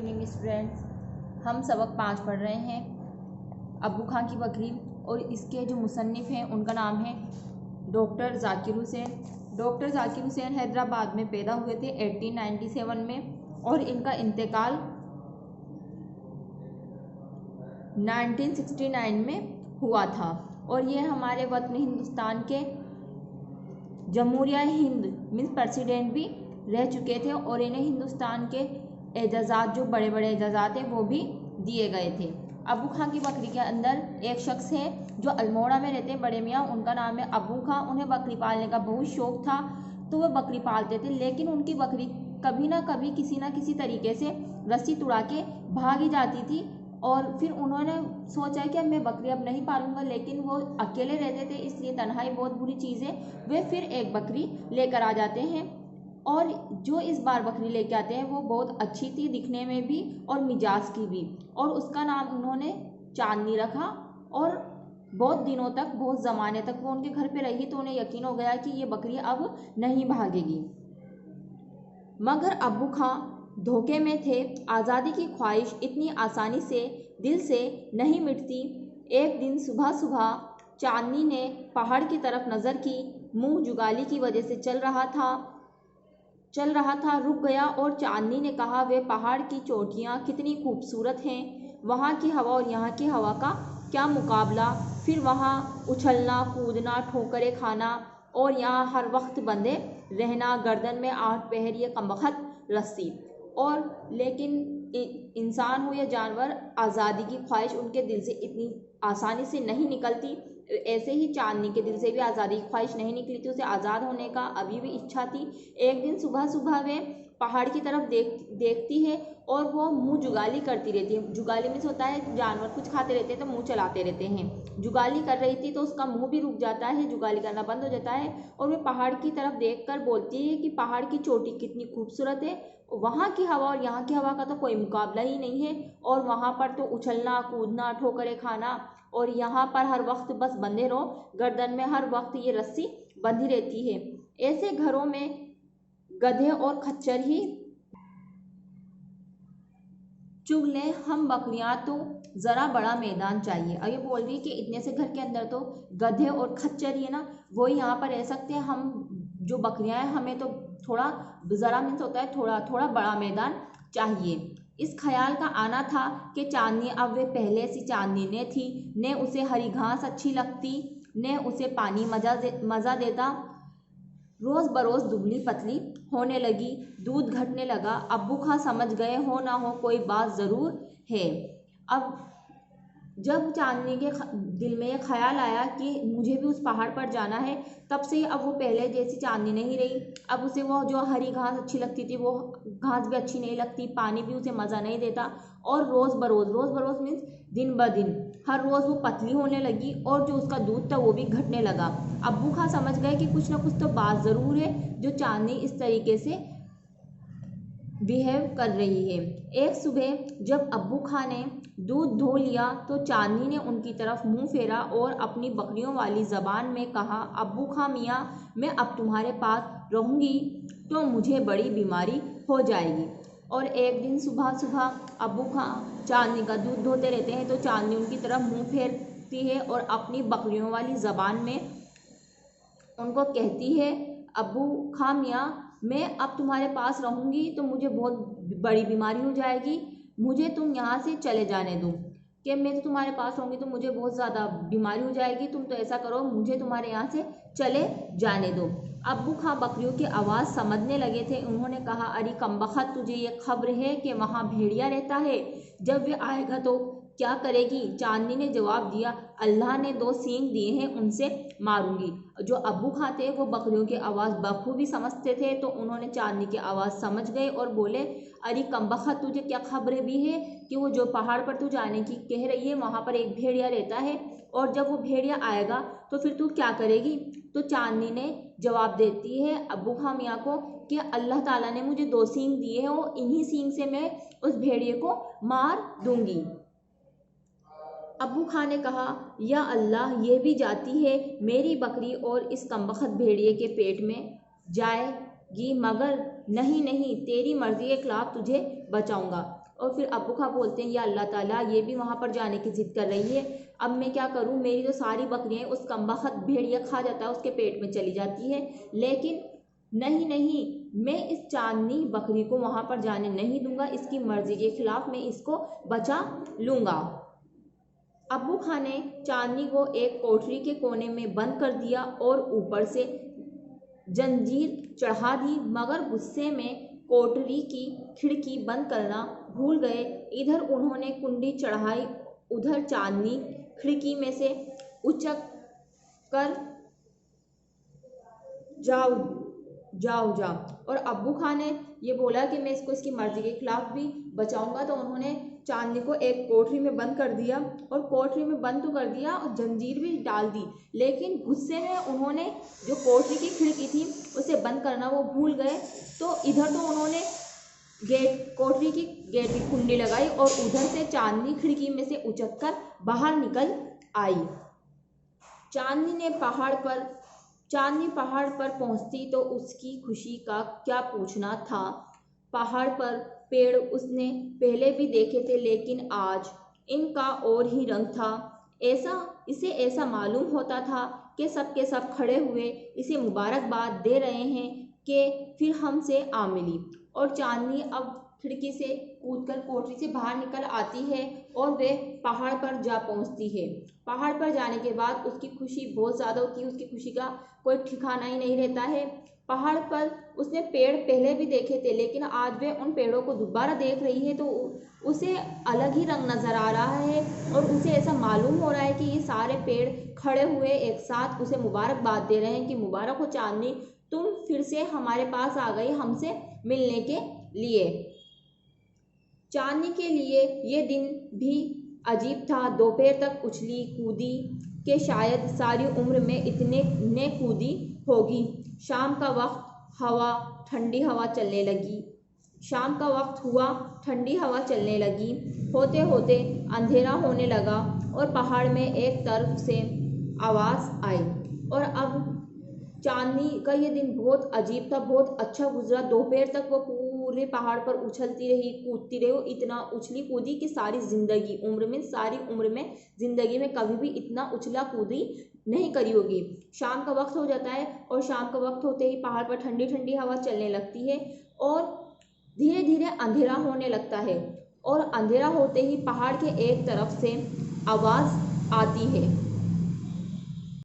Evening students. हम सबक 5 पढ़ रहे हैं अब्बू खां की बकरी, और इसके जो मुसन्निफ़ हैं उनका नाम है डॉक्टर ज़ाकिर हुसैन। डॉक्टर ज़ाकिर हुसैन हैदराबाद में पैदा हुए थे 1897 में, और इनका इंतकाल 1969 में हुआ था। और ये हमारे वतन हिंदुस्तान के जमहूरिया हिंद मीन्स प्रेसिडेंट भी रह चुके थे, और इन्हें हिंदुस्तान के एजाज़ात जो बड़े बड़े एजाज़ात हैं वो भी दिए गए थे। अब्बू खां की बकरी के अंदर एक शख्स है जो अल्मोड़ा में रहते हैं, बड़े मियाँ, उनका नाम है अब्बू खां। उन्हें बकरी पालने का बहुत शौक़ था, तो वह बकरी पालते थे, लेकिन उनकी बकरी कभी ना कभी किसी ना किसी तरीके से रस्सी तुड़ा के भागी जाती थी। और फिर उन्होंने सोचा कि अब मैं बकरी अब नहीं पालूंगा, लेकिन वो अकेले रहते थे, इसलिए तन्हाई बहुत बुरी चीज़ है। वे फिर एक बकरी लेकर आ जाते हैं, और जो इस बार बकरी लेके आते हैं वो बहुत अच्छी थी दिखने में भी और मिजाज की भी, और उसका नाम उन्होंने चांदनी रखा। और बहुत दिनों तक, बहुत ज़माने तक वो उनके घर पे रही, तो उन्हें यकीन हो गया कि ये बकरी अब नहीं भागेगी। मगर अब्बू खां धोखे में थे। आज़ादी की ख्वाहिश इतनी आसानी से दिल से नहीं मिटती। एक दिन सुबह सुबह चांदनी ने पहाड़ की तरफ नज़र की। मुंह जुगाली की वजह से चल रहा था, रुक गया, और चांदनी ने कहा, वे पहाड़ की चोटियाँ कितनी खूबसूरत हैं, वहाँ की हवा और यहाँ की हवा का क्या मुकाबला। फिर वहाँ उछलना कूदना, ठोकरें खाना, और यहाँ हर वक्त बंधे रहना, गर्दन में 8 पहर ये कमबख्त रस्सी। और लेकिन इंसान हो या जानवर, आज़ादी की ख्वाहिश उनके दिल से इतनी आसानी से नहीं निकलती। ऐसे ही चांदनी के दिल से भी आज़ादी की ख्वाहिश नहीं निकली थी, उसे आज़ाद होने का अभी भी इच्छा थी। एक दिन सुबह सुबह वे पहाड़ की तरफ देखती है, और वो मुंह जुगाली करती रहती है। जुगाली में से होता है जानवर कुछ खाते रहते हैं तो मुंह चलाते रहते हैं। जुगाली कर रही थी तो उसका मुंह भी रुक जाता है, जुगाली करना बंद हो जाता है, और वे पहाड़ की तरफ देखकर बोलती है कि पहाड़ की चोटी कितनी खूबसूरत है, वहाँ की हवा और यहाँ की हवा का तो कोई मुकाबला ही नहीं है, और वहाँ पर तो उछलना कूदना ठोकरें खाना, और यहाँ पर हर वक्त बस बंधे रहो, गर्दन में हर वक्त ये रस्सी बंधी रहती है। ऐसे घरों में गधे और खच्चर ही चुग ले, हम बकरियां तो ज़रा बड़ा मैदान चाहिए। अब ये बोल रही है कि इतने से घर के अंदर तो गधे और खच्चर ही है ना, वो यहाँ पर रह सकते हैं, हम जो बकरियां हैं हमें तो थोड़ा ज़रा मीन्स होता है थोड़ा थोड़ा बड़ा मैदान चाहिए। इस ख्याल का आना था कि चांदनी, अब वे पहले सी चांदनी ने थी, ने उसे हरी घास अच्छी लगती, ने उसे पानी मज़ा देता। रोज़ बरोज़ दुबली पतली होने लगी, दूध घटने लगा। अब्बू खां समझ गए हो ना हो कोई बात ज़रूर है। अब जब चांदनी के दिल में ये ख्याल आया कि मुझे भी उस पहाड़ पर जाना है, तब से अब वो पहले जैसी चांदनी नहीं रही। अब उसे वो जो हरी घास अच्छी लगती थी वो घास भी अच्छी नहीं लगती, पानी भी उसे मज़ा नहीं देता, और रोज़ बरोज़ मीन्स दिन ब दिन हर रोज़ वो पतली होने लगी, और जो उसका दूध था वो भी घटने लगा। अब्बू खां समझ गए कि कुछ ना कुछ तो बात ज़रूर है जो चांदनी इस तरीके से बिहेव कर रही है। एक सुबह जब अब्बू खां ने दूध धो लिया तो चांदनी ने उनकी तरफ मुंह फेरा और अपनी बकरियों वाली ज़बान में कहा, अब्बू खां मियाँ, मैं अब तुम्हारे पास रहूँगी तो मुझे बड़ी बीमारी हो जाएगी। और एक दिन सुबह सुबह अब्बू खां चांदनी का दूध धोते रहते हैं, तो चांदनी उनकी तरफ मुँह फेरती है और अपनी बकरियों वाली ज़बान में उनको कहती है, अब्बू खां मियाँ, मैं अब तुम्हारे पास रहूँगी तो मुझे बहुत बड़ी बीमारी हो जाएगी, मुझे तुम यहाँ से चले जाने दो। कि मैं तो तुम्हारे पास रहूँगी तो मुझे बहुत ज़्यादा बीमारी हो जाएगी, तुम तो ऐसा करो मुझे तुम्हारे यहाँ से चले जाने दो। अब्बू खां बकरियों की आवाज़ समझने लगे थे। उन्होंने कहा, अरे कमबख्त, तुझे ये खबर है कि वहाँ भेड़िया रहता है? जब वे आएगा तो क्या करेगी? चांदनी ने जवाब दिया, अल्लाह ने 2 सींग दिए हैं, उनसे मारूंगी। जो अब्बू खां थे वो बकरियों की आवाज़ बखूबी समझते थे, तो उन्होंने चांदनी की आवाज़ समझ गए और बोले, अरे कमबख्त, तुझे क्या खबर भी है कि वो जो पहाड़ पर तू जाने की कह रही है वहाँ पर एक भेड़िया रहता है, और जब वो भेड़िया आएगा तो फिर तू क्या करेगी? तो चांदनी ने जवाब देती है अब्बू खां मियाँ को कि अल्लाह ताला ने मुझे 2 सींग दिए हैं, और इन्हीं सींग से मैं उस भेड़िए को मार दूंगी। अब्बू खां ने कहा, या अल्लाह, ये भी जाती है मेरी बकरी और इस कमबख्त भेड़िए के पेट में जाएगी, मगर नहीं, तेरी मर्जी के खिलाफ तुझे बचाऊंगा। और फिर अब्बू खां बोलते हैं या अल्लाह ताला, ये भी वहाँ पर जाने की ज़िद कर रही है, अब मैं क्या करूँ, मेरी जो सारी बकरियाँ उस कमबख्त भेड़िया खा जाता है, उसके पेट में चली जाती है, लेकिन नहीं नहीं, मैं इस चांदनी बकरी को वहाँ पर जाने नहीं दूंगा, इसकी मर्जी के खिलाफ मैं इसको बचा लूँगा। अब्बू खान ने चांदनी को एक कोठरी के कोने में बंद कर दिया और ऊपर से जंजीर चढ़ा दी, मगर गुस्से में कोठरी की खिड़की बंद करना भूल गए। इधर उन्होंने कुंडी चढ़ाई, उधर चांदनी खिड़की में से उचक कर जाओ जाओ जाओ, और अब्बू खान ने ये बोला कि मैं इसको इसकी मर्जी के खिलाफ भी बचाऊंगा, तो उन्होंने चांदनी को एक कोठरी में बंद कर दिया, और कोठरी में बंद तो कर दिया और जंजीर भी डाल दी, लेकिन गुस्से में उन्होंने जो कोठरी की खिड़की थी उसे बंद करना वो भूल गए। तो इधर तो उन्होंने कोठरी की गेट की कुंडी लगाई और उधर से चांदनी खिड़की में से उचक कर बाहर निकल आई। चांदनी पहाड़ पर पहुंचती तो उसकी खुशी का क्या पूछना था। पहाड़ पर पेड़ उसने पहले भी देखे थे, लेकिन आज इनका और ही रंग था। इसे ऐसा मालूम होता था कि सब के सब खड़े हुए इसे मुबारकबाद दे रहे हैं कि फिर हमसे आ मिली। और चांदनी अब खिड़की से कूदकर कोठरी से बाहर निकल आती है और वे पहाड़ पर जा पहुंचती है। पहाड़ पर जाने के बाद उसकी खुशी बहुत ज़्यादा होती है, उसकी खुशी का कोई ठिकाना ही नहीं रहता है। पहाड़ पर उसने पेड़ पहले भी देखे थे, लेकिन आज वे उन पेड़ों को दोबारा देख रही है तो उसे अलग ही रंग नज़र आ रहा है, और उसे ऐसा मालूम हो रहा है कि ये सारे पेड़ खड़े हुए एक साथ उसे मुबारकबाद दे रहे हैं कि मुबारक हो चांदनी, तुम फिर से हमारे पास आ गई हमसे मिलने के लिए। चांदनी के लिए ये दिन भी अजीब था। दोपहर तक उछली कूदी कि शायद सारी उम्र में इतने ने कूदी होगी। शाम का वक्त ठंडी हवा चलने लगी। होते होते अंधेरा होने लगा और पहाड़ में एक तरफ से आवाज़ आई। और अब चांदनी का ये दिन बहुत अजीब था, बहुत अच्छा गुजरा। दोपहर तक वो पूरे पहाड़ पर उछलती रही, कूदती रही। वो इतना उछली कूदी कि सारी उम्र में ज़िंदगी में कभी भी इतना उछला कूदी नहीं करी होगी। शाम का वक्त हो जाता है और शाम का वक्त होते ही पहाड़ पर ठंडी ठंडी हवा चलने लगती है और धीरे धीरे अंधेरा होने लगता है। और अंधेरा होते ही पहाड़ के एक तरफ से आवाज़ आती है,